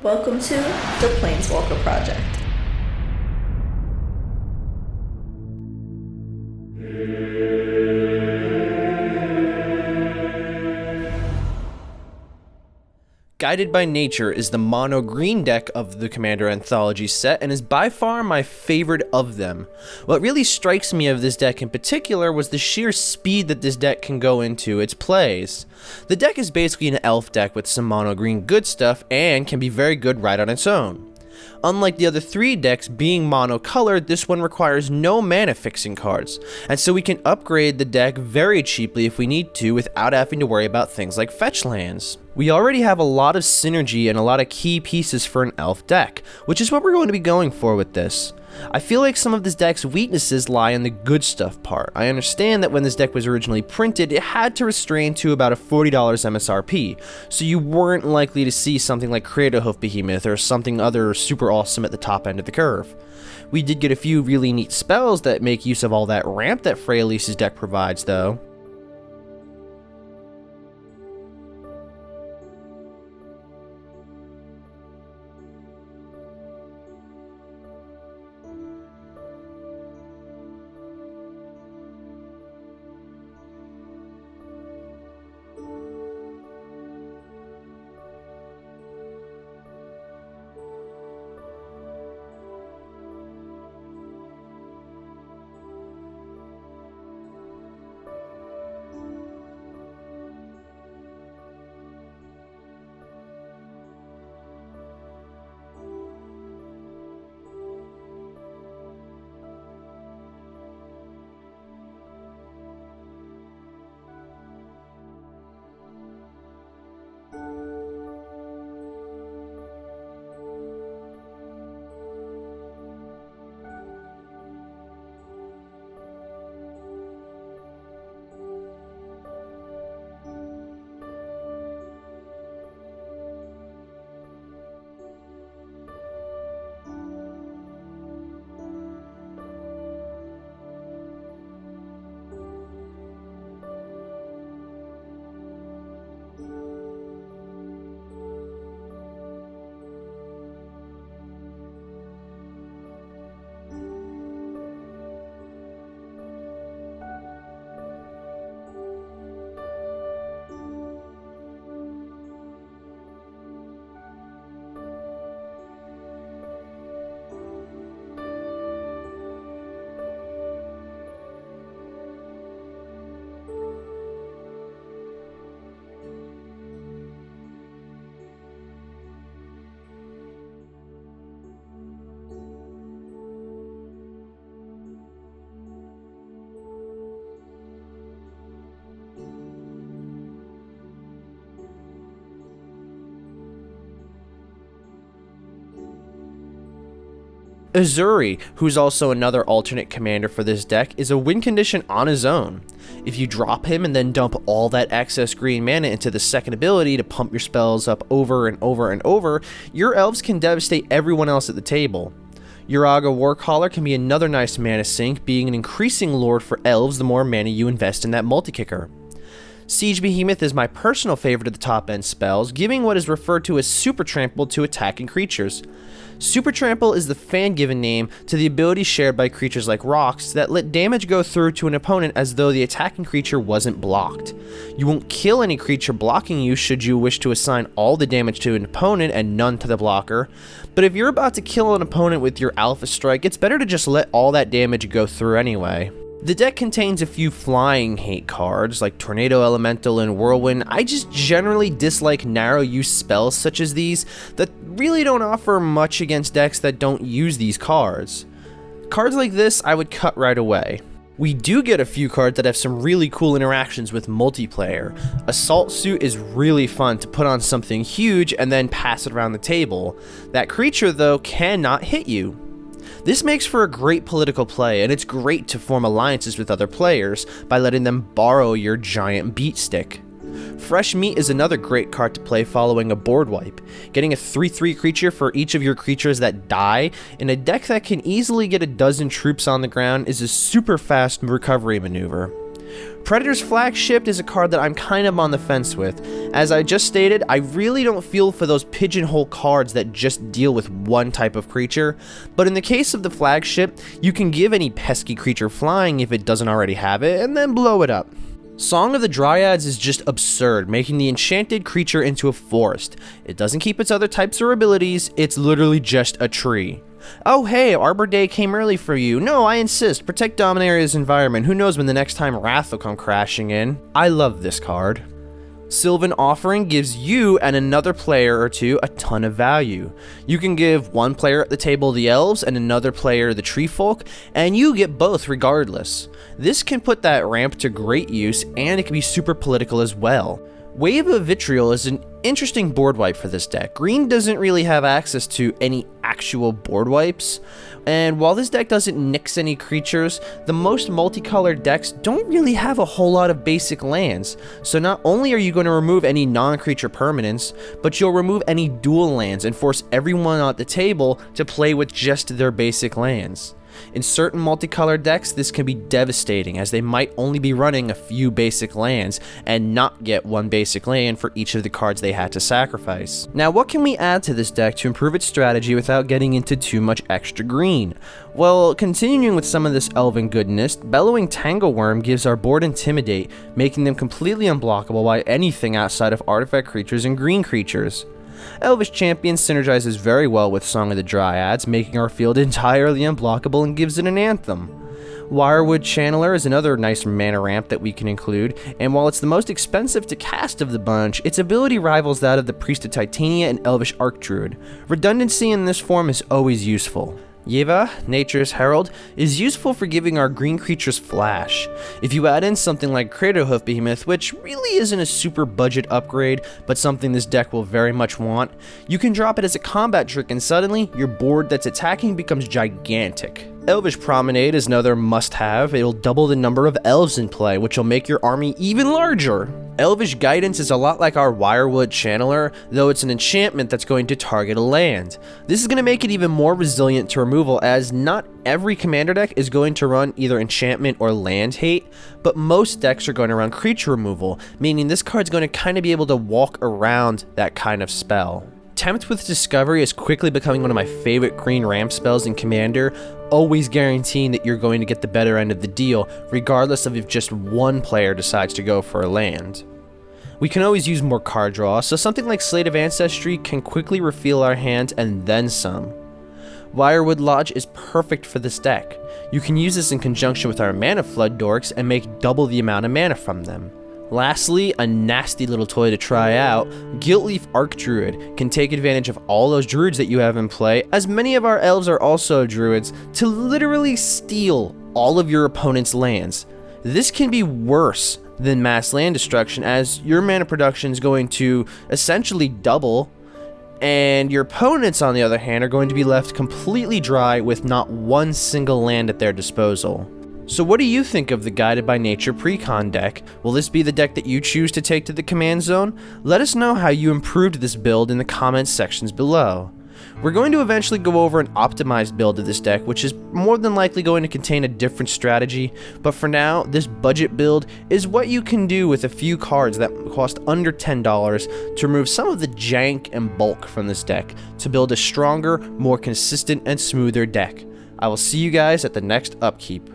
Welcome to the Planeswalker Project. Guided by Nature is the mono green deck of the Commander Anthology set and is by far my favorite of them. What really strikes me of this deck in particular was the sheer speed that this deck can go into its plays. The deck is basically an elf deck with some mono green good stuff and can be very good right on its own. Unlike the other three decks being mono-colored, this one requires no mana fixing cards, and so we can upgrade the deck very cheaply if we need to without having to worry about things like fetch lands. We already have a lot of synergy and a lot of key pieces for an elf deck, which is what we're going to be going for with this. I feel like some of this deck's weaknesses lie in the good stuff part. I understand that when this deck was originally printed, it had to restrain to about a $40 MSRP, so you weren't likely to see something like Craterhoof Behemoth or something other super awesome at the top end of the curve. We did get a few really neat spells that make use of all that ramp that Freyalise's deck provides though. Azuri, who's also another alternate commander for this deck, is a win condition on his own. If you drop him and then dump all that excess green mana into the second ability to pump your spells up over and over and over, your elves can devastate everyone else at the table. Uraga Warcaller can be another nice mana sink, being an increasing lord for elves the more mana you invest in that multi-kicker. Siege Behemoth is my personal favorite of the top end spells, giving what is referred to as Super Trample to attacking creatures. Super Trample is the fan-given name to the ability shared by creatures like rocks that let damage go through to an opponent as though the attacking creature wasn't blocked. You won't kill any creature blocking you should you wish to assign all the damage to an opponent and none to the blocker, but if you're about to kill an opponent with your Alpha Strike, it's better to just let all that damage go through anyway. The deck contains a few flying hate cards like Tornado Elemental and Whirlwind. I just generally dislike narrow use spells such as these that really don't offer much against decks that don't use these cards. Cards like this I would cut right away. We do get a few cards that have some really cool interactions with multiplayer. Assault Suit is really fun to put on something huge and then pass it around the table. That creature though cannot hit you. This makes for a great political play, and it's great to form alliances with other players by letting them borrow your giant beat stick. Fresh Meat is another great card to play following a board wipe. Getting a 3/3 creature for each of your creatures that die in a deck that can easily get a dozen troops on the ground is a super fast recovery maneuver. Predator's Flagship is a card that I'm kind of on the fence with. As I just stated, I really don't feel for those pigeonhole cards that just deal with one type of creature, but in the case of the Flagship, you can give any pesky creature flying if it doesn't already have it, and then blow it up. Song of the Dryads is just absurd, making the enchanted creature into a forest. It doesn't keep its other types or abilities, it's literally just a tree. Oh hey, Arbor Day came early for you. No, I insist, protect Dominaria's environment. Who knows when the next time Wrath will come crashing in. I love this card. Sylvan Offering gives you and another player or two a ton of value. You can give one player at the table the elves and another player the tree folk, and you get both regardless. This can put that ramp to great use, and it can be super political as well. Wave of Vitriol is an interesting board wipe for this deck. Green doesn't really have access to any actual board wipes, and while this deck doesn't nix any creatures, the most multicolored decks don't really have a whole lot of basic lands. So not only are you going to remove any non-creature permanents, but you'll remove any dual lands and force everyone at the table to play with just their basic lands. In certain multicolored decks, this can be devastating, as they might only be running a few basic lands and not get one basic land for each of the cards they had to sacrifice. Now, what can we add to this deck to improve its strategy without getting into too much extra green? Well, continuing with some of this elven goodness, Bellowing Tangleworm gives our board Intimidate, making them completely unblockable by anything outside of artifact creatures and green creatures. Elvish Champion synergizes very well with Song of the Dryads, making our field entirely unblockable and gives it an anthem. Wirewood Channeler is another nice mana ramp that we can include, and while it's the most expensive to cast of the bunch, its ability rivals that of the Priest of Titania and Elvish Archdruid. Redundancy in this form is always useful. Yeva, Nature's Herald, is useful for giving our green creatures flash. If you add in something like Craterhoof Behemoth, which really isn't a super budget upgrade, but something this deck will very much want, you can drop it as a combat trick and suddenly, your board that's attacking becomes gigantic. Elvish Promenade is another must-have. It'll double the number of elves in play, which will make your army even larger. Elvish Guidance is a lot like our Wirewood Channeler, though it's an enchantment that's going to target a land. This is going to make it even more resilient to removal, as not every commander deck is going to run either enchantment or land hate, but most decks are going to run creature removal, meaning this card's going to kind of be able to walk around that kind of spell. Tempt with Discovery is quickly becoming one of my favorite green ramp spells in Commander, always guaranteeing that you're going to get the better end of the deal, regardless of if just one player decides to go for a land. We can always use more card draw, so something like Slate of Ancestry can quickly refill our hand and then some. Wirewood Lodge is perfect for this deck. You can use this in conjunction with our Mana Flood dorks and make double the amount of mana from them. Lastly, a nasty little toy to try out, Guiltleaf Archdruid can take advantage of all those druids that you have in play, as many of our elves are also druids, to literally steal all of your opponent's lands. This can be worse than mass land destruction, as your mana production is going to essentially double, and your opponents, on the other hand, are going to be left completely dry with not one single land at their disposal. So what do you think of the Guided by Nature Precon deck? Will this be the deck that you choose to take to the command zone? Let us know how you improved this build in the comments sections below. We're going to eventually go over an optimized build of this deck, which is more than likely going to contain a different strategy, but for now, this budget build is what you can do with a few cards that cost under $10 to remove some of the jank and bulk from this deck to build a stronger, more consistent, and smoother deck. I will see you guys at the next upkeep.